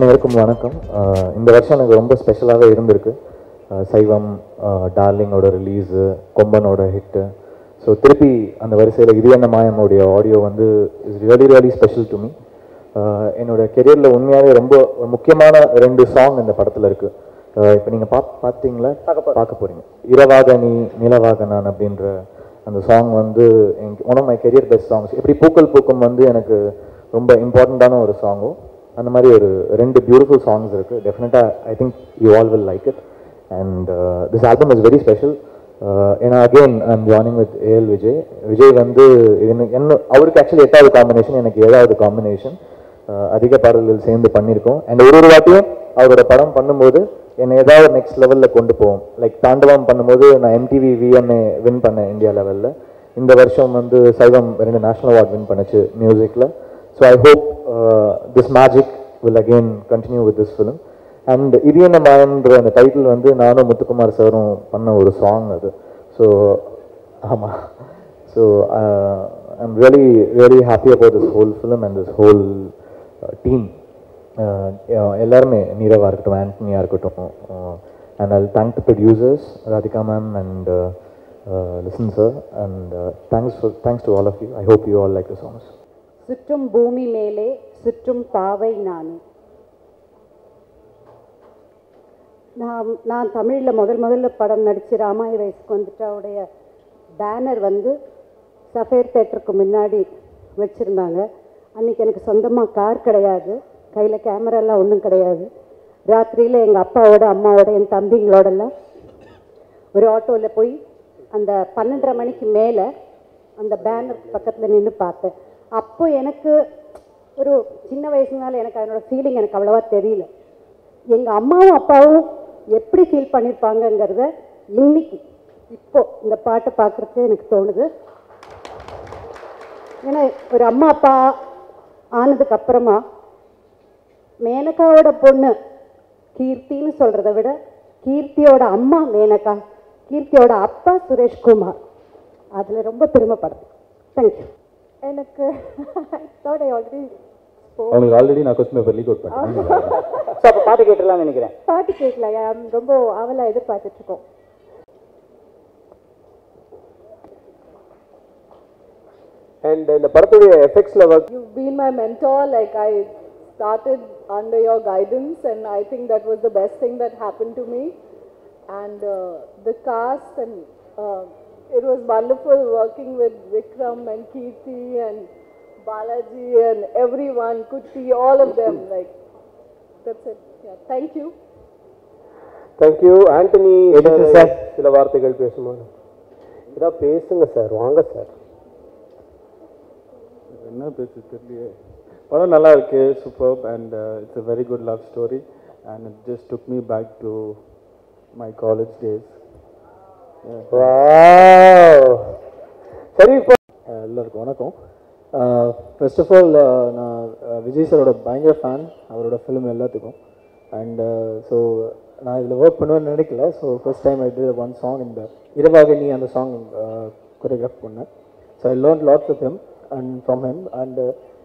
அனைவருக்கும் வணக்கம். இந்த வருஷம் எனக்கு ரொம்ப ஸ்பெஷலாகவே இருந்திருக்கு. சைவம், டார்லிங்கோட ரிலீஸு, கொம்பனோட ஹிட்டு. ஸோ திருப்பி அந்த வரிசையில் இது என்ன மாயமோடைய ஆடியோ வந்து is really really special to me. என்னோட கெரியரில் உண்மையாகவே ரொம்ப முக்கியமான 2 சாங் இந்த படத்தில் இருக்குது. இப்போ நீங்கள் பார்த்தீங்களா? பார்க்க போகிறீங்க. இரவாக நீ நிலவாக நான் அப்படின்ற அந்த சாங் வந்து one of my career best songs. எப்படி பூக்கள் பூக்கும் வந்து எனக்கு ரொம்ப இம்பார்ட்டண்ட்டான ஒரு சாங்கும், அந்த மாதிரி ஒரு 2 பியூட்டிஃபுல் சாங்ஸ் இருக்குது. டெஃபினட்டாக I think you all will like it. And this album is very special. ஏன்னா again I am joining with AL Vijay. Vijay வந்து என்ன அவருக்கு ஆக்சுவலி 8வது காம்பினேஷன், எனக்கு 7வது காம்பினேஷன். அதிக பாடல்கள் சேர்ந்து பண்ணியிருக்கோம். அண்ட் ஒரு வாட்டியும் அவரோட படம் பண்ணும்போது என்னை ஏதாவது நெக்ஸ்ட் லெவலில் கொண்டு போவோம். லைக் தாண்டவம் பண்ணும்போது நான் எம்டிவி விஎம்ஏ வின் பண்ணேன் இந்தியா லெவலில். இந்த வருஷம் வந்து சைவம் 2 நேஷனல் அவார்ட் வின் பண்ணுச்சு மியூசிக்கில். So I hope this magic will again continue with this film. And இது என்ன மாயன்ற அந்த டைட்டில் வந்து நானும் முத்துக்குமார் சாரும் பண்ண ஒரு சாங் அது. ஸோ ஆமாம். So I'm really really happy about this whole film and this whole team. எல்லாருமே, நீரவாக இருக்கட்டும், ஆண்டனியாக இருக்கட்டும். And I thank the producers Radhika ma'am and Listin sir. And thanks to all of you. I hope you all like the songs. சுற்றும் பூமி மேலே சுற்றும் பாவை நானே. நான் தமிழில் முதல்ல படம் நடித்து ராமாய வயசுக்கு வந்துட்டு அவருடைய பேனர் வந்து சஃபேர் தேட்டருக்கு முன்னாடி வச்சுருந்தாங்க. அன்றைக்கி எனக்கு சொந்தமாக கார் கிடையாது, கையில் கேமராலாம் ஒன்றும் கிடையாது. ராத்திரியில் எங்கள் அப்பாவோட அம்மாவோட என் தம்பிங்களோடெல்லாம் ஒரு ஆட்டோவில் போய் அந்த 12:30 மணிக்கு மேலே அந்த பேனர் பக்கத்தில் நின்று பார்த்தேன். அப்போ எனக்கு ஒரு சின்ன வயசுனால எனக்கு அதனோட ஃபீலிங் எனக்கு அவ்வளோவா தெரியல. எங்கள் அம்மாவும் அப்பாவும் எப்படி ஃபீல் பண்ணியிருப்பாங்கங்கிறத இன்னைக்கு இப்போ இந்த பாட்டை பார்க்குறதுக்கு எனக்கு தோணுது. ஏன்னா ஒரு அம்மா அப்பா ஆனதுக்கு அப்புறமா மேனகாவோட பொண்ணு கீர்த்தின்னு சொல்கிறத விட கீர்த்தியோட அம்மா மேனகா, கீர்த்தியோட அப்பா சுரேஷ்குமார், அதில் ரொம்ப பெருமைப்படுறேன். தேங்க்யூ. எனக்கு உங்களுக்கு ஆல்ரெடி நான் கொஸ்டின் பேப்பர் லீக் அவுட் பண்ணேன். ஸோ அப்போ பாட்டு கேட்டுடலாம்னு நினைக்கிறேன். பாட்டு கேட்கல, ரொம்ப ஆவலாக எதிர்பார்த்துட்ருக்கோம். அண்ட் இந்த படத்துடைய எஃபெக்ட்ஸில் work. You've been my mentor. Like I started under your guidance, and I think that was the best thing that happened to me. And the cast, and it was wonderful working with Vikram and Kirti and Balaji and everyone, Kutti, all of them. Like that's it. Yeah, thank you. Thank you. Antony sir சில வார்த்தைகள் பேசும்போது இதான் பேசுங்க sir, வாங்க sir. என்ன பேச தெரியலையே. படம் நல்லா இருக்கு, super. And it's a very good love story and it just took me back to my college days. சரி, இப்போ எல்லாருக்கும் வணக்கம். ஃபர்ஸ்ட் ஆஃப் ஆல் நான் விஜய் சாரோட பயங்கர ஃபேன், அவரோட ஃபிலிம் எல்லாத்துக்கும். அண்ட் ஸோ நான் இதில் ஒர்க் பண்ணுவேன்னு நினைக்கல. So first time I did one song, இந்த இரவாக நீ அந்த சாங் கொரியோகிராஃப் பண்ணேன். So I learn lots with him and from him. And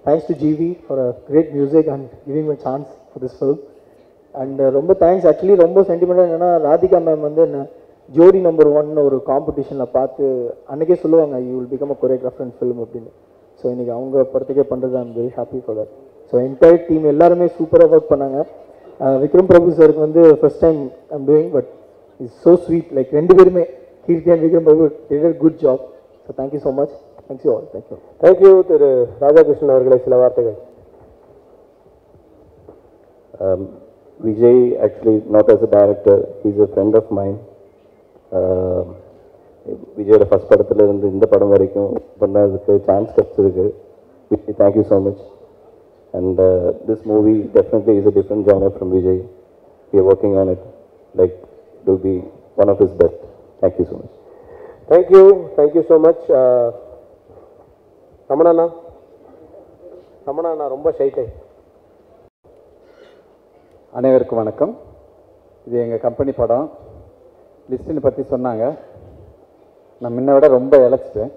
thanks to GV for a great music and giving my chance for this film. And ரொம்ப thanks. Actually ரொம்ப சென்டிமெண்ட்டாக என்னென்னா, Radhika ma'am வந்து என்ன ஜோடி நம்பர் 1 ஒரு காம்படிஷனில் பார்த்து அன்றைக்கே சொல்லுவாங்க you will become a choreographer and film அப்படின்னு. ஸோ இன்றைக்கி அவங்க படத்துக்கே பண்ணுறது I'm very happy for that. So entire team எல்லாருமே சூப்பராக ஒர்க் பண்ணாங்க. விக்ரம் பிரபு சாருக்கு வந்து first time I'm doing, but it's so sweet. Like 2 பேருமே, Keerthi and Vikram Prabhu, did a good job. So thank you so much. Thank you all. Thank you. Thank you. Thiru Radhakrishnan அவர்களே சில வார்த்தைகள். Vijay, actually not as a director, he's a friend of mine. விஜயோட first படத்தில் இருந்து இந்த படம் வரைக்கும் பண்ணதுக்கு சான்ஸ் கிடச்சிருக்கு. Thank you so much. And this movie definitely is a different genre from Vijay. We are working on it. Like to be one of his best. Thank you so much. Thank you. Thank you so much. ரமணாண்ணா ரொம்ப ஷைட்டை. அனைவருக்கும் வணக்கம். இது எங்கள் company படம். லிஸ்டினை பற்றி சொன்னாங்க. நான் முன்ன விட ரொம்ப இழைச்சிட்டேன்.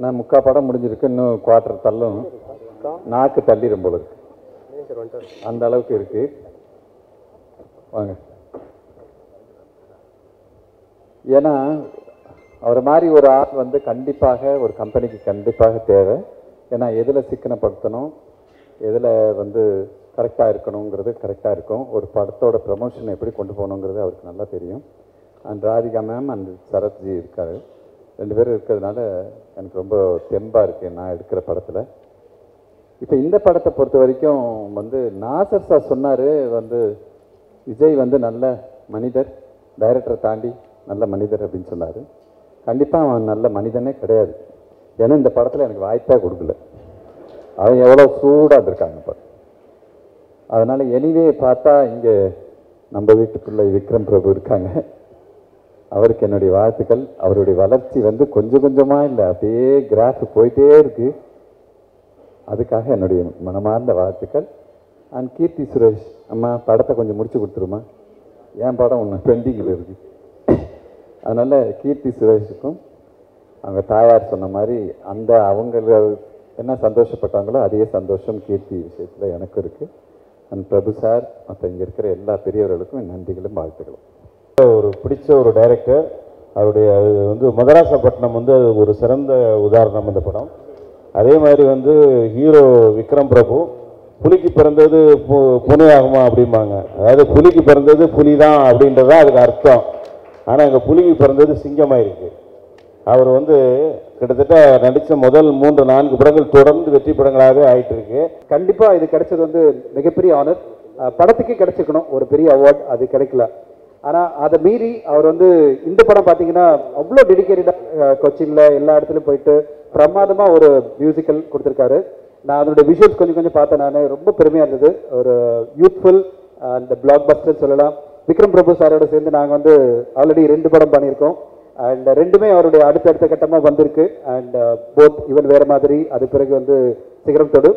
நான் 3/4 படம் முடிஞ்சிருக்கு, இன்னும் 1/4 தள்ளும். நாக்கு தள்ளிடும் போல இருக்கு, அந்த அளவுக்கு இருக்கு. வாங்க. ஏன்னா அவரை மாதிரி ஒரு ஆள் வந்து கண்டிப்பாக ஒரு கம்பெனிக்கு கண்டிப்பாக தேவை. ஏன்னா எதில் சிக்கனப்படுத்தணும், எதில் வந்து கரெக்டாக இருக்கணுங்கிறது கரெக்டாக இருக்கும். ஒரு படத்தோட ப்ரமோஷன் எப்படி கொண்டு போகணுங்கிறது அவருக்கு நல்லா தெரியும். அண்ட் ராதிகா மேம் அண்ட் சரத்ஜி இருக்காரு, 2 பேரும் இருக்கிறதுனால எனக்கு ரொம்ப தெம்பாக இருக்குது நான் எடுக்கிற படத்தில். இப்போ இந்த படத்தை பொறுத்த வரைக்கும் வந்து நாசர் சார் சொன்னார் வந்து விஜய் வந்து நல்ல மனிதர், டைரக்டரை தாண்டி நல்ல மனிதர் அப்படின்னு சொன்னார். கண்டிப்பாக அவன் நல்ல மனிதனே கிடையாது. ஏன்னா இந்த படத்தில் எனக்கு வாய்ப்பே கொடுக்கல. அவன் எவ்வளோ சூடாக இருக்காங்க இப்போ. அதனால் எனிவே பார்த்தா இங்கே நம்ம வீட்டுக்குள்ளே விக்ரம் பிரபு இருக்காங்க. அவருக்கு என்னுடைய வாழ்த்துக்கள். அவருடைய வளர்ச்சி வந்து கொஞ்சம் கொஞ்சமாக இல்லை, அப்படியே கிராஃப் போயிட்டே இருக்குது. அதுக்காக என்னுடைய மனமார்ந்த வாழ்த்துக்கள். அண்ட் கீர்த்தி சுரேஷ் அம்மா படத்தை கொஞ்சம் முடிச்சு கொடுத்துருமா, என் படம் ஒன்று பெண்டிங்கில் இருக்குது. அதனால் கீர்த்தி சுரேஷுக்கும் அவங்க தாயார் சொன்ன மாதிரி அந்த அவங்க என்ன சந்தோஷப்பட்டாங்களோ அதே சந்தோஷம் கீர்த்தி விஷயத்தில் எனக்கு இருக்குது. அண்ட் பிரபு சார் மற்ற இங்கே இருக்கிற எல்லா பெரியவர்களுக்கும் என் நன்றிகளும் வாழ்த்துக்களும். ஒரு பிடிச்ச ஒரு டைரக்டர் அவருடைய அது வந்து மதராசப்பட்டினம் வந்து அது ஒரு சிறந்த உதாரணம் இந்த படம். அதே மாதிரி வந்து ஹீரோ விக்ரம் பிரபு புலிக்கு பிறந்தது புனி ஆகுமா அப்படிம்பாங்க. அதாவது புலிக்கு பிறந்தது புலி தான் அப்படின்றதான் அதுக்கு அர்த்தம். ஆனால் இங்கே புலிக்கு பிறந்தது சிங்கமாயிருக்கு. அவர் வந்து கிட்டத்தட்ட நடித்த முதல் 3-4 படங்கள் தொடர்ந்து வெற்றி படங்களாகவே ஆகிட்டு இருக்கு. கண்டிப்பாக இது கிடைச்சது வந்து மிகப்பெரிய ஆனர். படத்துக்கு கிடைச்சிக்கணும் ஒரு பெரிய அவார்ட், அது கிடைக்கல. ஆனால் அதை மீறி அவர் வந்து இந்த படம் பார்த்தீங்கன்னா அவ்வளோ டெடிக்கேட்டடாக கொச்சினில் எல்லா இடத்துலையும் போயிட்டு பிரமாதமாக ஒரு மியூசிக்கல் கொடுத்துருக்காரு. நான் அதனுடைய விஷுவல்ஸ் கொஞ்சம் பார்த்தேன். நான் ரொம்ப பெருமையாக இருந்தது. ஒரு யூத்ஃபுல் அந்த பிளாக் பஸ்டர் சொல்லலாம். விக்ரம் பிரபு சாரோட சேர்ந்து நாங்கள் வந்து ஆல்ரெடி 2 படம் பண்ணியிருக்கோம். அண்ட் 2மே அவருடைய அடுத்தடுத்த கட்டமாக வந்திருக்கு. அண்ட் போத் இவன் வேறு மாதிரி, அது பிறகு வந்து சிகரம் தொடு.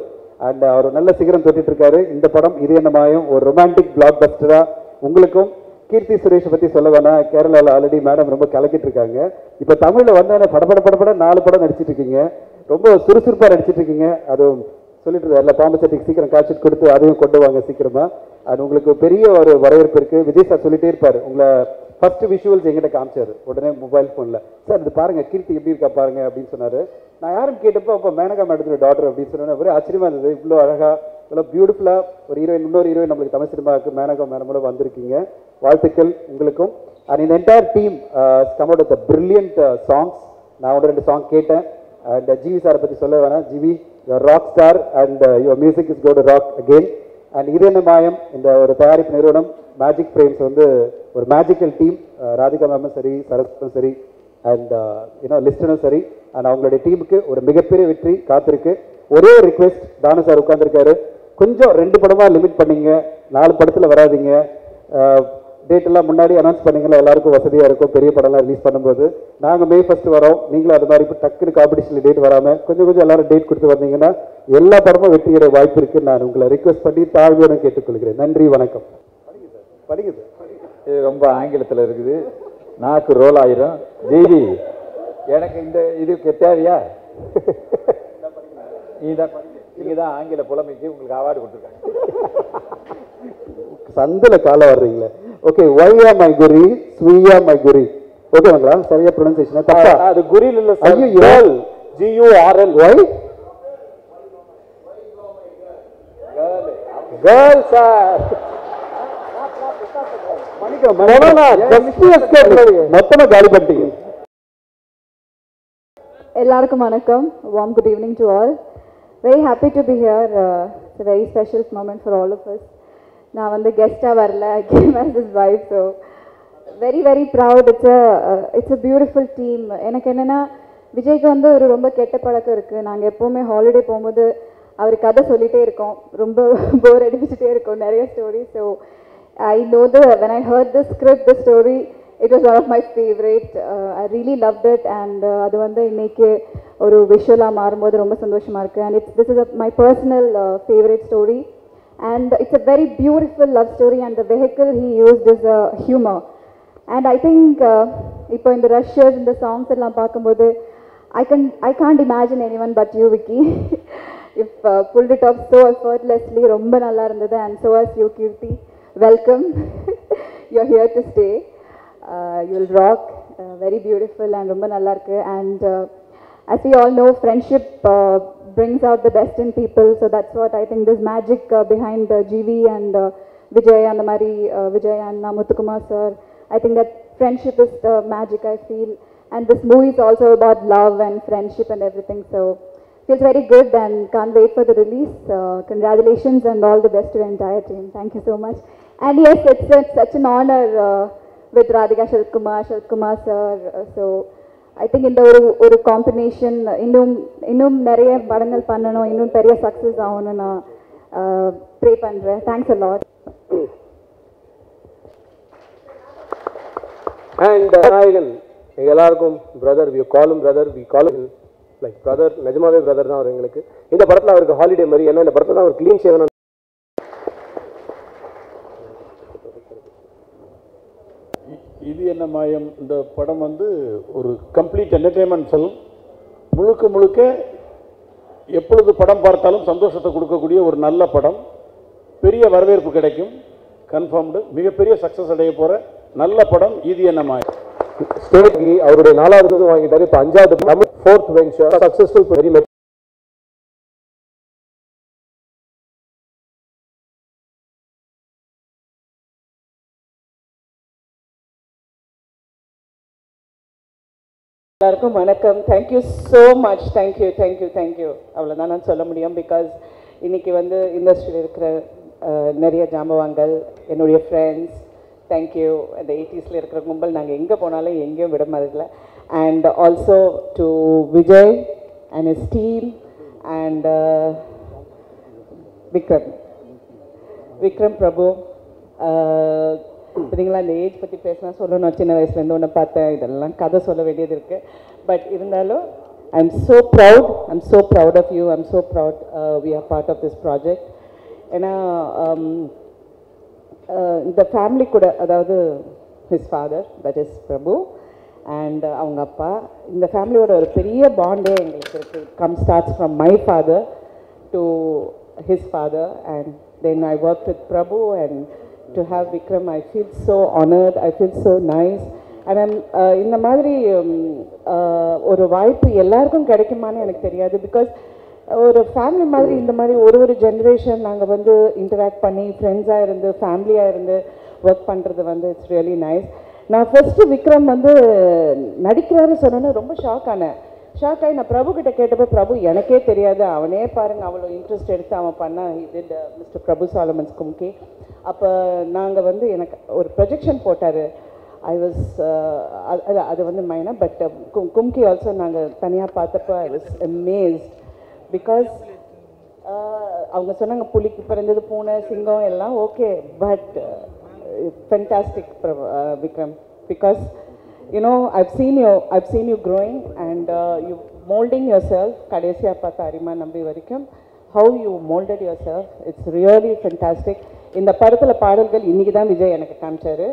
அண்ட் அவர் நல்ல சிகரம் தொட்டிட்டு இருக்காரு. இந்த படம் இது என்ன மாயம் ஒரு ரொமான்டிக் பிளாக் பஸ்டராக உங்களுக்கும். கீர்த்தி சுரேஷை பற்றி சொல்ல வேணாம், கேரளாவில் ஆல்ரெடி மேடம் ரொம்ப கலக்கிட்டு இருக்காங்க. இப்போ தமிழில் வந்தோடனே படப்பட 4 படம் நடிச்சிட்டு இருக்கீங்க, ரொம்ப சுறுசுறுப்பாக நடிச்சிட்டு இருக்கீங்க. அதுவும் சொல்லிட்டு இருந்தா பாம்பசெட்டிக்கு சீக்கிரம் காட்சிட்டு கொடுத்து அதையும் கொண்டு வாங்க சீக்கிரமா. அது உங்களுக்கு பெரிய ஒரு வரவேற்பு இருக்குது. விஜய் சார் சொல்லிட்டே இருப்பார், உங்களை ஃபர்ஸ்ட் விஷுவல்ஸ் எங்கிட்ட காமிச்சார் உடனே மொபைல் ஃபோனில், சார் இது பாருங்க கீர்த்தி எப்படி இருக்கா பாருங்க அப்படின்னு சொன்னார். நான் யாரும் கேட்டப்போ அப்போ மேனகா மேடத்தோட டாக்டர் அப்படின்னு சொன்னேன். ஒரே ஆச்சரியமாக இருந்தது, இவ்வளோ அழகாக இவ்வளோ பியூட்டிஃபுல்லாக ஒரு ஹீரோயின், இன்னொரு ஹீரோயின் நம்மளுக்கு தமிழ் சினிமாவுக்கு மேனகா மேடமோட வந்திருக்கீங்க. வாழ்த்துக்கள் உங்களுக்கும். அண்ட் இந்த entire team come out with brilliant songs. நான் 1-2 சாங் கேட்டேன். அண்ட் ஜிவி சாரை பற்றி சொல்ல வேணாம், GV rock star and your music is go to rock again. And இது என்ன மாயம் இந்த ஒரு தயாரிப்பு நிறுவனம் மேஜிக் ஃப்ரேம்ஸ் வந்து ஒரு மேஜிக்கல் டீம். ராதிகா மேமும் சரி, சரஸ்வதும் சரி, அண்ட் லிஸ்டனும் சரி. அண்ட் அவங்களுடைய டீமுக்கு ஒரு மிகப்பெரிய வெற்றி காத்திருக்கு. ஒரே ஒரு ரிக்வெஸ்ட், தானு சார் உட்காந்துருக்காரு, கொஞ்சம் 2 படமாக லிமிட் பண்ணிங்க, 4 படத்தில் வராதிங்க. டேட்டெல்லாம் முன்னாடி அனௌன்ஸ் பண்ணிங்களா, எல்லாருக்கும் வசதியாக இருக்கும். பெரிய படம்லாம் ரிலீஸ் பண்ணும்போது நாங்கள் May 1 வரோம், நீங்களும் அது மாதிரி இப்போ டக்குன்னு காம்படிஷனில் டேட் வராமல் கொஞ்சம் எல்லாரும் டேட் கொடுத்து வந்தீங்கன்னா எல்லா படமும் வெற்றிகிற வாய்ப்பு இருக்குன்னு நான் உங்களை ரிக்வெஸ்ட் பண்ணி தாழ்வுடன் கேட்டுக்கொள்கிறேன். நன்றி, வணக்கம். படிக்குது, இது ரொம்ப ஆங்கிலத்தில் இருக்குது, நாக்கு ரோல் ஆயிரும். ஜெய்வி எனக்கு இந்த இதுக்கு தேவையா? நீங்கள் தான் ஆங்கில புலமைக்கு உங்களுக்கு அவார்டு கொடுத்துருக்காங்க. சந்தில் காலம் வர்றீங்களே. ஓகே, ஒய்யா மை குரி, ஸ்வீயா மை குரி. ஓகேங்களா? சரியா ப்ரொனன்சியேஷன்? தப்பா? அது குரில் இல்லை sir, GURL. Why girl sir. மொத்தமா காலி பண்ணிட்டீங்க. எல்லாருக்கும் வணக்கம். Warm good evening to all. Very happy to be here. It's a very special moment for all of us. நான் வந்து கெஸ்டாக வரல, I came as his wife, so very very proud. It's a beautiful team. எனக்கு என்னென்னா விஜய்க்கு வந்து ஒரு ரொம்ப கெட்ட பழக்கம் இருக்குது. நாங்கள் எப்போவுமே ஹாலிடே போகும்போது அவர் கதை சொல்லிகிட்டே இருக்கோம், ரொம்ப போர் அடிச்சுட்டே இருக்கோம், நிறைய story. So I know when I heard the script, the story, it was one of my favorite. I really loved it, and அது வந்து இன்னைக்கு ஒரு விஷுவலாக மாறும்போது ரொம்ப சந்தோஷமாக இருக்குது. And this is my personal favorite story, and it's a very beautiful love story, and the vehicle he used is humor. And I think இப்போ இந்த rushes, இந்த songs எல்லாம் பார்க்கும்போது I can't imagine anyone but you, Vicky. you've pulled it off so effortlessly. ரொம்ப நல்லா இருந்தது. And so as you, Kirti. Welcome. You're here to stay. You'll rock. Very beautiful and ரொம்ப நல்லா இருக்கு. And as we all know, friendship brings out the best in people. So that's what I think this magic behind GV and Vijay and the Mari, Vijay and Muthukumar sir. I think that friendship is the magic, I feel. And this movie is also about love and friendship and everything. So feels very good and can't wait for the release. Congratulations and all the best to the entire team. Thank you so much. And yes, it's such an honor with Radhika Sharatkumar sir. So I think இந்த ஒரு combination இன்னும் நிறைய படங்கள் பண்ணணும், இன்னும் பெரிய success ஆகணும்னு நான் ப்ரே பண்ணுறேன். Thanks a lot. அண்ட் நாயகன் எங்கள் எல்லாருக்கும் brother, we call him brother, we call him like brother. நிஜமாவே பிரதர் தான் அவர் எங்களுக்கு. இந்த படத்தில் அவருக்கு ஹாலிடே மாதிரி, ஏன்னா இந்த படத்தில் தான் அவர் க்ளீன் ஷேவன். இது என்ன மாயம் இந்த படம் வந்து ஒரு கம்ப்ளீட் என்டர்டெயின்மெண்ட் ஃபில்ம். முழுக்க எப்பொழுது படம் பார்த்தாலும் சந்தோஷத்தை கொடுக்கக்கூடிய ஒரு நல்ல படம். பெரிய வரவேற்பு கிடைக்கும், கன்ஃபார்ம்டு. மிகப்பெரிய சக்ஸஸ் அடைய போகிற நல்ல படம் இது என்ன மாயம். ஸ்டேட் அவருடைய 4வது வாங்கிட்டாரு, இப்போ 5வது Tamil 4th venture successful. Very much எல்லாருக்கும் வணக்கம். Thank you so much. தேங்க்யூ அவ்வளோதான் நான் சொல்ல முடியும். பிகாஸ் இன்றைக்கி வந்து இண்டஸ்ட்ரியில் இருக்கிற நிறைய ஜாம்பவான்கள், என்னுடைய ஃப்ரெண்ட்ஸ், தேங்க்யூ. அந்த 80s இருக்கிற கும்பல் நாங்கள் எங்கே போனாலும் எங்கேயும் விட மாதிரில. And also to Vijay and his team and Vikram Prabhu. பார்த்தீங்களா, இந்த ஏஜ் பற்றி பேசினா சொல்லணும். சின்ன வயசுலேருந்து ஒன்று பார்த்தேன், இதெல்லாம் கதை சொல்ல வேண்டியது இருக்குது. பட் இருந்தாலும் I'm so proud of you. I'm so proud we are part of this project. ஏன்னா இந்த ஃபேமிலி கூட, அதாவது his father, that is Prabhu, and அவங்க அப்பா, இந்த ஃபேமிலியோட ஒரு பெரிய பாண்டே எங்களுக்கு இருக்குது. Starts from my father to his father, and then I worked with Prabhu, and to have Vikram, I feel so honored, I feel so nice. And I'm இந்த மாதிரி ஒரு வாய்ப்பு எல்லாருக்கும் கிடைக்குமான்னு எனக்கு தெரியாது. பிகாஸ் ஒரு ஃபேமிலி மாதிரி இந்த மாதிரி ஒரு ஜென்ரேஷன் நாங்கள் வந்து இன்டராக்ட் பண்ணி ஃப்ரெண்ட்ஸாக இருந்து ஃபேமிலியாக இருந்து ஒர்க் பண்ணுறது வந்து இட்ஸ் ரியலி நைஸ். நான் ஃபஸ்ட்டு விக்ரம் வந்து நடிக்கிறாரு சொன்னோன்னே ரொம்ப ஷாக் ஆகி நான் பிரபு கிட்ட கேட்டப்போ, பிரபு எனக்கே தெரியாது, அவனே பாருங்கள் அவ்வளோ இன்ட்ரெஸ்ட் எடுத்து அவன் பண்ணான். இது மிஸ்டர் பிரபு சாலமன்ஸ் கும்கி. அப்போ நாங்கள் வந்து எனக்கு ஒரு ப்ரொஜெக்ஷன் போட்டார். ஐ வாஸ் அது வந்து மைனா. பட் கும்கி ஆல்சோ நாங்கள் தனியாக பார்த்தப்போ ஐ வாஸ் அமேஸ்ட். பிகாஸ் அவங்க சொன்னாங்க புலிக்கு பிறந்தது பூனை சிங்கம் எல்லாம் okay, but fantastic Vikram. Because you know, I've seen you growing and you molding yourself. Kadesiya Pata Arima Nambi Varikam, how you molded yourself, it's really fantastic. இந்த படத்துல பாடல்கள் இன்னைக்கு தான் விஜய் எனக்கு காமிச்சாரு.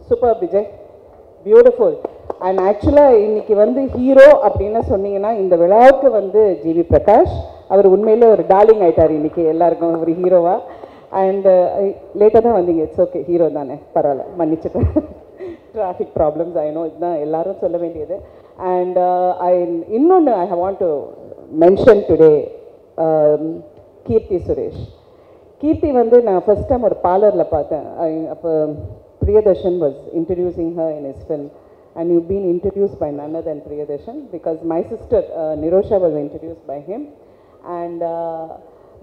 Super Vijay, beautiful. அண்ட் ஆக்சுவலாக இன்னைக்கு வந்து ஹீரோ அப்படின்னு சொன்னீங்கன்னா இந்த விழாவுக்கு வந்து ஜிவி பிரகாஷ் அவர் உண்மையிலே ஒரு டார்லிங் ஆயிட்டார் இன்னைக்கு எல்லாருக்கும் ஒரு ஹீரோவா. அண்ட் லேட்டாக தான் வந்தீங்க, இட்ஸ் ஓகே, ஹீரோ தானே, பரவாயில்ல, மன்னிச்சுட்டேன். traffic problems, I know, இதுதான் எல்லாரும் சொல்ல வேண்டியது. அண்ட் இன்னொன்று I want to mention today, Keerthi Suresh. Keerthi வந்து நான் ஃபர்ஸ்ட் டைம் ஒரு பார்லரில் பார்த்தேன். அப்போ Priyadarshan was introducing her in his film, and you been introduced by none other than Priyadarshan, because my sister Nirosha was introduced by him. And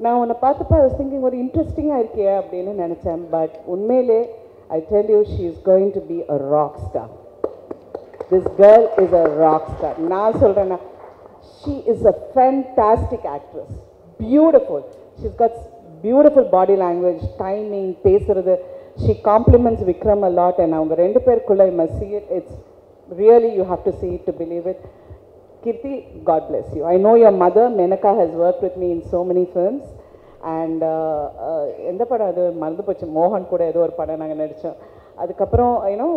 நான் உன்னை பார்த்தப்போ ஐ வாஸ் திங்கிங் ஒரு இன்ட்ரெஸ்டிங்காக இருக்கே அப்படின்னு நினச்சேன். பட் உண்மையிலே I tell you, she is going to be a rock star. This girl is a rock star. நான் சொல்றேன்னா, she is a fantastic actress. Beautiful. She's got beautiful body language, timing, பேசுறது. She compliments Vikram a lot, and அவங்க ரெண்டு பேருக்குள்ள you must see it. It's really, you have to see it to believe it. Kirti, God bless you. I know your mother, Menaka, has worked with me in so many films. And எந்த படம் அது மறந்து போச்சு, மோகன் கூட ஏதோ ஒரு படம் நாங்கள் நடித்தோம். அதுக்கப்புறம்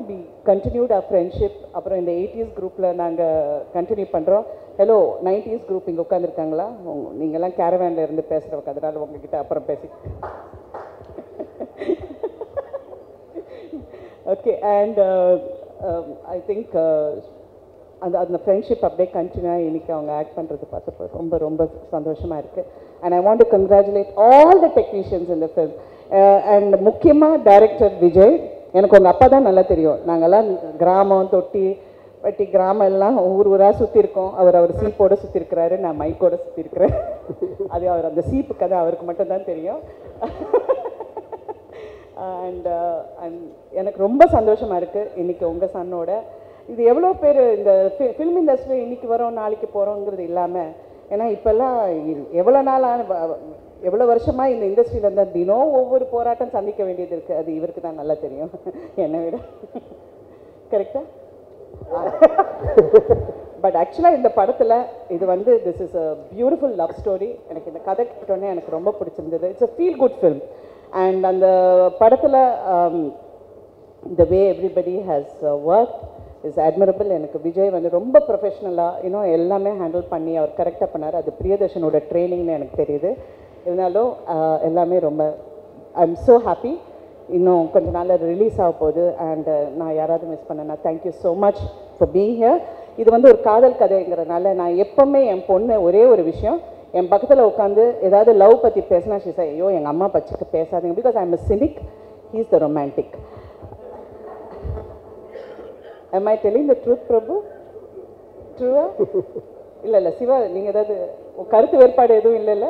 வி கண்டினியூட் அவர் ஃப்ரெண்ட்ஷிப். அப்புறம் இந்த 80s குரூப்பில் நாங்கள் கண்டினியூ பண்ணுறோம். ஹலோ 90s குரூப் இங்கே உட்காந்துருக்காங்களா? நீங்கள்லாம் கேரவேனில் இருந்து பேசுகிறவங்க, அதனால் உங்ககிட்ட அப்புறம் பேசி ஓகே. அண்ட் ஐ திங்க் அந்த ஃப்ரெண்ட்ஷிப் அப்படியே கண்டினியூ இன்னைக்கு அவங்க ஆக்ட் பண்ணுறது பார்த்தப்போ ரொம்ப ரொம்ப சந்தோஷமாக இருக்குது. And I want to congratulate all the technicians இந்த ஃபில்ம். அண்ட் முக்கியமாக டைரக்டர் விஜய். எனக்கு உங்கள் அப்பா தான் நல்லா தெரியும். நாங்கள்லாம் கிராமம் தொட்டி பட்டி கிராமம் எல்லாம் ஊர் ஊராக சுற்றிருக்கோம். அவர் சீப்போடு சுற்றிருக்கிறாரு, நான் மைக்கோடு சுற்றிருக்கிறேன். அது அவர் அந்த சீப்பு கதை அவருக்கு மட்டும்தான் தெரியும். அண்ட் எனக்கு ரொம்ப சந்தோஷமாக இருக்குது இன்றைக்கி உங்கள் சன்னோட. இது எவ்வளோ பேர் இந்த ஃபிலிம் இண்டஸ்ட்ரியில் இன்றைக்கி வரோம் நாளைக்கு போகிறோங்கிறது இல்லாமல், ஏன்னா இப்போல்லாம் எவ்வளோ நாள் எவ்வளோ வருஷமாக இந்த இண்டஸ்ட்ரியில் இருந்தால் தினம் ஒவ்வொரு போராட்டம் சந்திக்க வேண்டியது இருக்குது. அது இவருக்கு தான் நல்லா தெரியும் என்னை விட. கரெக்டாக? பட் ஆக்சுவலாக இந்த படத்தில் இது வந்து this is a beautiful love story. எனக்கு இந்த கதை கேட்டோன்னே எனக்கு ரொம்ப பிடிச்சிருந்தது. It's a feel good film. And அந்த படத்தில் the way everybody has worked is admirable. எனக்கு விஜய் வந்து ரொம்ப ப்ரொஃபஷ்னலாக இன்னும் எல்லாமே ஹேண்டில் பண்ணி அவர் கரெக்டாக பண்ணார். அது பிரியதர்ஷனோட ட்ரைனிங்னு எனக்கு தெரியுது. இருந்தாலும் எல்லாமே ரொம்ப ஐ எம் ஸோ ஹாப்பி. இன்னும் கொஞ்ச நாளில் ரிலீஸ் ஆக போகுது. அண்ட் நான் யாராவது மிஸ் பண்ணேன்னா thank you so much for being here. இது வந்து ஒரு காதல் கதைங்கிறதுனால நான் எப்போவுமே என் பொண்ணு ஒரே ஒரு விஷயம், என் பக்கத்தில் உட்காந்து ஏதாவது லவ் பற்றி பேசினா ஷீ சே ஐயோ எங்கள் அம்மா பச்சிக்கு பேசாதீங்க, because I am a cynic, he is the romantic. Am I telling the truth, Prabhu? True? இல்லை சிவா, நீங்கள் ஏதாவது கருத்து வேறுபாடு எதுவும் இல்லைல்ல?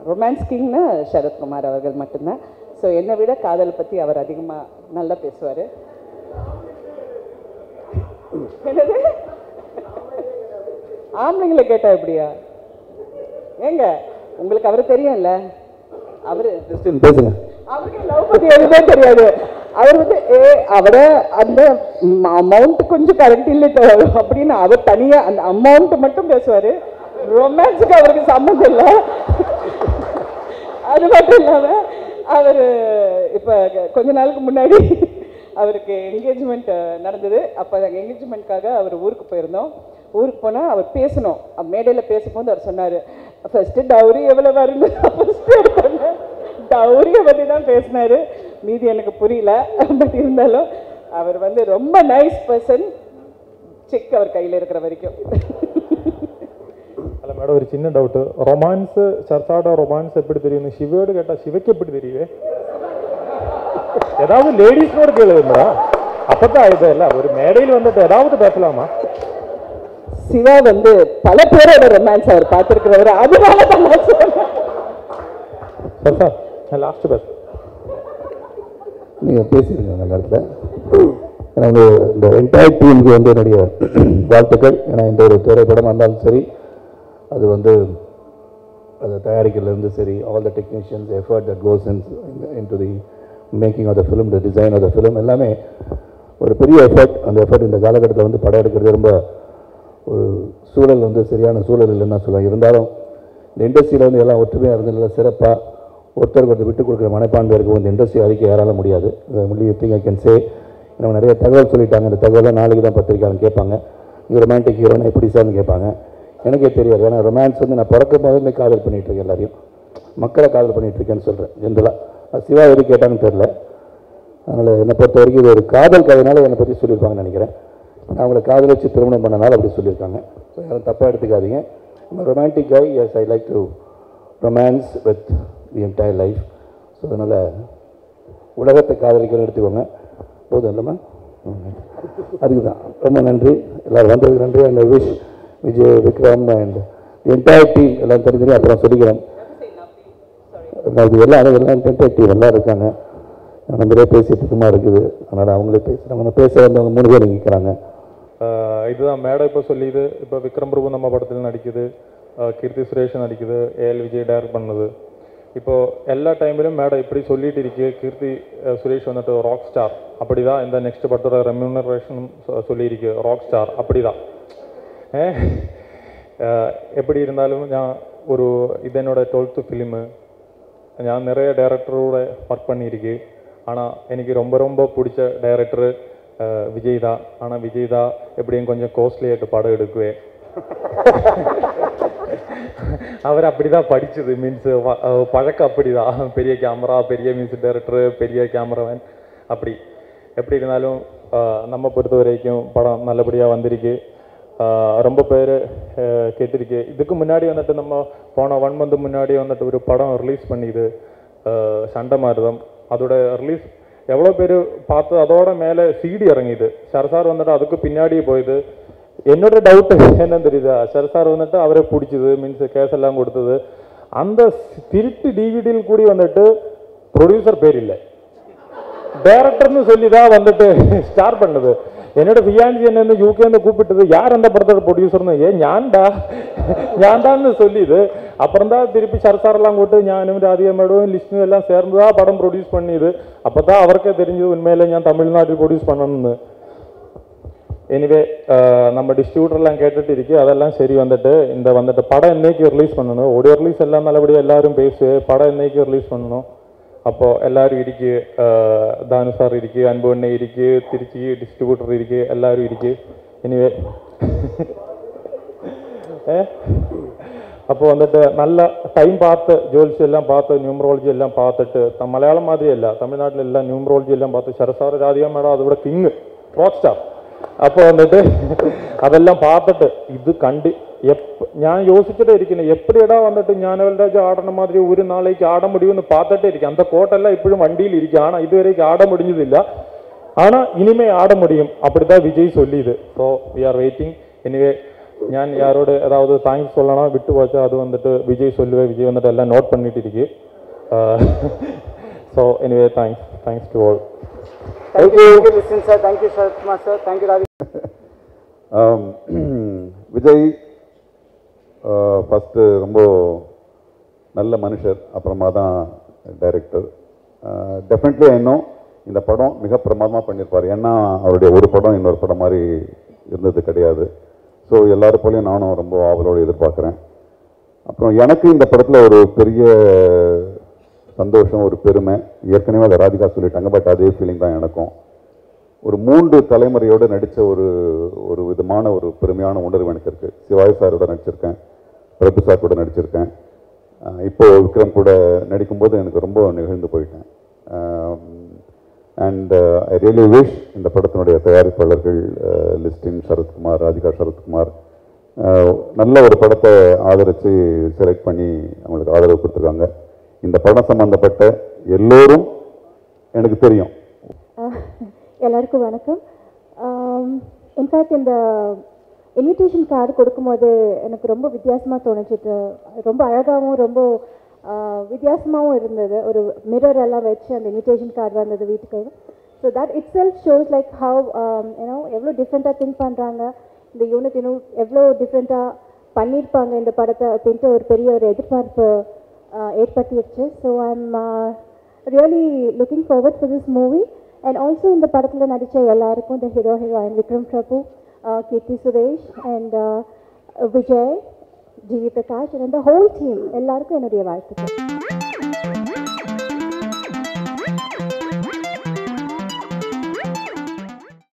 ரொமான்ஸ் கிங்னு சரத்குமார் அவர்கள் மட்டும்தான். ஸோ என்னை விட காதல் பற்றி அவர் அதிகமாக நல்லா பேசுவார். என்னது ஆம்பளைங்களை கேட்டால் எப்படியா? ஏங்க உங்களுக்கு அவர் தெரியும்ல, அவரு பேசுங்க. அவருக்கு லவ் பற்றி எதுவுமே தெரியாது. அவர் வந்து அவரை அந்த அமௌண்ட் கொஞ்சம் கரெக்ட் இல்லை அப்படின்னு அவர் தனியாக அந்த அமௌண்ட் மட்டும் பேசுவார். ரொமான்ஸுக்கு அவருக்கு சம்மந்தம் இல்லை. அது மட்டும் இல்லாமல் அவர் இப்போ கொஞ்ச நாளுக்கு முன்னாடி அவருக்கு என்கேஜ்மெண்ட் நடந்தது. அப்போ அந்த என்கேஜ்மெண்ட்காக அவர் ஊருக்கு போயிருந்தோம். ஊருக்கு போனால் அவர் பேசணும். மேடையில் பேசும்போது அவர் சொன்னார், ஃபஸ்ட்டு டவுரி எவ்வளோ வருன்னு ஃபஸ்ட்டு எடுத்தாங்க. டவுரியை பற்றி தான் பேசினார். மீதி எனக்கு புரியல. பட் இருந்தாலும் அவர் வந்து ரொம்ப நைஸ் பர்சன். செக் அவர் கையில் இருக்கிற வரைக்கும். അല്ല മേഡം ഒരു ചിന്ന ഡൗട്ട്, റൊമാൻസ് ചർച്ചാടെ റൊമാൻസ് എപ്പടി தெரியும்? ശിവയോട് കേട്ടാ ശിവയ്ക്ക് എപ്പടി தெரியுவே? ஏதாவது லேடிஸ்னோட கேளுங்கடா. அப்பதான் இதெல்லாம் ஒரு மேடையில் வந்துட்டு ஏதாவது பேசலாமா? சிவா வந்து பல பேரோட ரொமான்ஸ் அவர் பார்த்துருக்கிறவர். அதனால தான் நான் சொல்றேன். சார் லாஸ்ட் பேச நீங்கள் பேசியிருங்க அந்த நேரத்தில். ஏன்னா இந்த என்டையர் டீமுக்கு வந்து என்னுடைய வாழ்த்துக்கள். ஏன்னா இந்த ஒரு திரைப்படமாக இருந்தாலும் சரி, அது வந்து அதை தயாரிக்கிறதுலேருந்து சரி, all the technicians effort that goes in to the making of the film, the design of the film எல்லாமே ஒரு பெரிய எஃபர்ட். அந்த எஃபர்ட் இந்த காலகட்டத்தில் வந்து படம் எடுக்கிறது ரொம்ப ஒரு சூழல் வந்து சரியான சூழல் இல்லைன்னு தான் சொல்லுவாங்க. இருந்தாலும் இந்த இண்டஸ்ட்ரியில் வந்து எல்லாம் ஒற்றுமையாக இருந்து நல்லா சிறப்பாக ஒருத்தருக்கு ஒருத்தர் விட்டு கொடுக்குற மனப்பான்மை இருக்கும். இந்த இண்டஸ்ட்ரி அழிக்க யாரால முடியாது. Mulli thing I can say. நம்ம நிறைய தகவல் சொல்லிட்டாங்க. இந்த தகவலாம் நாளைக்கு தான் பத்திரிக்கையாளர் கேட்பாங்க. இது ரொமான்டிக் ஹீரோனா எப்படி சார்னு கேட்பாங்க. எனக்கே தெரியாது. ஏன்னா ரொமான்ஸ் வந்து நான் பிறக்க போதே காதல் பண்ணிகிட்ருக்கேன். எல்லாரையும் மக்களை காதல் பண்ணிகிட்ருக்கேன்னு சொல்கிறேன் ஜென்ரலாக. அது சிவா எது கேட்டாங்கன்னு தெரில. அதனால் என்னை பொறுத்த வரைக்கும் இது ஒரு காதல் கதைனால என்னை பற்றி சொல்லியிருப்பாங்கன்னு நினைக்கிறேன். நான் அவங்களை காதலிச்சு திருமணம் பண்ணனால அப்படி சொல்லியிருக்காங்க. ஸோ யாரும் தப்பாக எடுத்துக்காதீங்க. Romantic guy, yes I like to romance with the entire life. So அதனால் உலகத்தை காதலிக்கணும்னு எடுத்துக்கோங்க. போதும் இல்லைம்மா? அதுக்கு தான் ரொம்ப நன்றி. எல்லோரும் வந்ததுக்கு நன்றி. And wish Vijay, Vikram and entire team எல்லாம் தெரிஞ்சு அப்புறம் சொல்லிக்கிறேன். அது எல்லாம் என்டையர் டீம் எல்லாம் இருக்காங்க. நம்மளே பேசிட்டு சும்மா இருக்குது. அதனால் அவங்களே நம்ம பேச வந்தவங்க 3 பேர் நிற்கிறாங்க. இதுதான் மேடம் இப்போ சொல்லிது. இப்போ விக்ரம் பிரபு நம்ம படத்தில் நடிக்குது, கீர்த்தி சுரேஷ் நடிக்குது, ஏஎல் விஜய் டைரக்ட் பண்ணுது. இப்போது எல்லா டைம்லையும் மேடம் இப்படி சொல்லிட்டு இருக்கு, கீர்த்தி சுரேஷ் வந்துட்டு ராக் ஸ்டார். அப்படி தான் இந்த நெக்ஸ்ட் படத்தோட ரெம்யூனரேஷனும் சொல்லியிருக்கு, ராக் ஸ்டார். அப்படி தான் எப்படி இருந்தாலும் இது என்னோட 12th ஃபிலிமு. நான் நிறைய டைரக்டரோட ஒர்க் பண்ணியிருக்கேன். ஆனால் எனக்கு ரொம்ப ரொம்ப பிடிச்ச டைரக்டரு விஜய் தான். ஆனால் விஜய் தான் எப்படியும் கொஞ்சம் காஸ்ட்லியாகிட்டு படம் எடுக்குவேன். அவர் அப்படி தான் படித்தது. மீன்ஸ் பழக்கம் அப்படி தான். பெரிய கேமரா, பெரிய மியூசிக் டைரக்டரு, பெரிய கேமராமேன், அப்படி எப்படி இருந்தாலும் நம்ம பொறுத்த வரைக்கும் படம் நல்லபடியாக வந்திருக்கு. ரொம்ப பேர் கேட்டிருக்கு. இதுக்கு முன்னாடி வந்துட்டு நம்ம போன 1 month முன்னாடி வந்துட்டு ஒரு படம் ரிலீஸ் பண்ணிது, சண்டமாருதம். அதோட ரிலீஸ் எவ்வளோ பேர் பார்த்து அதோட மேலே சிடி இறங்கிது. சார் வந்துட்டு அதுக்கு பின்னாடியே போயிது. என்னோட டவுட் என்னன்னு தெரியுதா, சார் வந்துட்டு அவரே பிடிச்சிது, மீன்ஸ் கேஸ் எல்லாம் கொடுத்தது. அந்த திருட்டு டிவிடியில் கூடி வந்துட்டு ப்ரொடியூசர் பேர் இல்லை, டைரக்டர்னு சொல்லி தான் வந்துட்டு ஸ்டார்ட் பண்ணது. என்னோட ஃபியான்சி என்ன யூகேந்து கூப்பிட்டது, யார் அந்த படத்தோட ப்ரொடியூசர்னு, ஞான்டான்னு சொல்லிது. அப்புறம் தான் திருப்பி சர்சாரெல்லாம் கூட்டு ஞானும் ராதிகா லிஸ்டும் எல்லாம் சேர்ந்து தான் படம் ப்ரொடியூஸ் பண்ணிது. அப்போ தான் அவருக்கே தெரிஞ்சது உண்மையிலே ஞான் தமிழ்நாட்டில் ப்ரொடியூஸ் பண்ணணும்னு. எனிவே நம்ம டிஸ்ட்ரிபியூட்டர்லாம் கேட்டுட்டு இருக்கு, அதெல்லாம் சரி. இந்த வந்துட்டு படம் இன்னைக்கு ரிலீஸ் பண்ணணும். ஆடியோ ரிலீஸ் எல்லாம் நல்லபடியாக எல்லாரும் பேசு, படம் இன்னைக்கு ரிலீஸ் பண்ணணும். அப்போது எல்லாரும் இருக்கு, தானு சார் இருக்கு, அன்பு அண்ணே இருக்கு, திருச்சி டிஸ்ட்ரிபியூட்டர் இருக்கு, எல்லாரும் இருக்கு. எனிவே அப்போ நல்ல டைம் பார்த்து ஜுவல்ஸ் எல்லாம் பார்த்து நியூமராலஜி எல்லாம் பார்த்துட்டு, மலையாளம் மாதிரி இல்லை, தமிழ்நாட்டில் எல்லாம் நியூமராலஜி எல்லாம் பார்த்து சரசார ராதிகா மேடம் அதோட கிங் ராக் ஸ்டார். அப்போ അതെല്ലാം பார்த்துட்டு ഇത് ഞാൻ யோசிச்சுட்டே இருக்கேன், எப்படிடா ஞானவேல்ராஜ் ஆடின மாதிரி ஒரு நாளைக்கு ஆட முடியும்னு பார்த்துட்டே இருக்கேன். அந்த கோட்டெல்லாம் இப்பவும் வண்டியில் இருக்கு, ஆனால் இதுவரைக்கும் ஆட முடிஞ்சதில்லை. ஆனால் இனிமே ஆட முடியும், அப்படிதான் விஜய் சொல்லிது. So we are waiting. Anyway ഞാൻ யாரோட ஏதாவது தேங்க்ஸ் சொல்லணும் விட்டு போச்சா அது விஜய் சொல்லுவேன். விஜய் எல்லாம் நோட் பண்ணிட்டு இருக்கு. So anyway thanks to all. Thank you, Nitin sir. Thank you, Kumar sir. Thank you, Ravi. Vijay first ரொம்ப நல்ல மனுஷர், அப்புறமா தான் டைரக்டர். டெஃபினெட்லி இன்னும் இந்த படம் மிக பிரமாதமாக பண்ணியிருப்பார். ஏன்னா அவருடைய ஒரு படம் இன்னொரு படம் மாதிரி இருந்தது கிடையாது. ஸோ எல்லாரும் போலையும் நானும் ரொம்ப ஆவலோடு எதிர்பார்க்குறேன். அப்புறம் எனக்கு இந்த படத்தில் ஒரு பெரிய சந்தோஷம், ஒரு பெருமை. ஏற்கனவே அதை ராதிகா சொல்லிட்டாங்க, பட் அதே ஃபீலிங் தான் எனக்கும். ஒரு 3 தலைமுறையோடு நடித்த ஒரு விதமான ஒரு பெருமையான உணர்வு எனக்கு இருக்குது. சிவாஜி சாரோட நடிச்சிருக்கேன், பிரபு சார் கூட நடிச்சிருக்கேன், இப்போது விக்ரம் கூட நடிக்கும்போது எனக்கு ரொம்ப நிகழ்ந்து போயிட்டேன். அண்ட் ஐ ரியலி விஷ் இந்த படத்தினுடைய தயாரிப்பாளர்கள் லிஸ்டின் சரத்குமார், ராதிகா சரத்குமார் நல்ல ஒரு படத்தை ஆதரித்து செலக்ட் பண்ணி அவங்களுக்கு ஆதரவு கொடுத்துருக்காங்க. இந்த படம் சம்பந்தப்பட்ட எல்லோரும் எனக்கு தெரியும். எல்லாருக்கும் வணக்கம். இன்ஃபேக்ட் இந்த இன்விடேஷன் கார்டு கொடுக்கும்போது எனக்கு ரொம்ப வித்தியாசமாக தோணுச்சிட்டு, ரொம்ப அழகாகவும் ரொம்ப வித்தியாசமாகவும் இருந்தது. ஒரு மிரர் எல்லாம் வச்சு அந்த இன்விடேஷன் கார்டு வந்தது வீட்டுக்கு. So that it self shows like how எவ்வளோ டிஃப்ரெண்ட்டாக திங்க் பண்ணுறாங்க இந்த யூனிட், எவ்வளோ டிஃப்ரெண்ட்டாக பண்ணியிருப்பாங்க இந்த படத்தை அப்படின்ட்டு ஒரு பெரிய ஒரு எதிர்பார்ப்பு ஏற்படுத்திடுச்சு. So I am really looking forward for this movie. And also இந்த படத்தில் நடித்த எல்லாருக்கும், இந்த heroine Vikram Prabhu, Keerthi Suresh and Vijay, GV Prakash and the whole team எல்லாருக்கும் என்னுடைய வாழ்த்துக்கள்.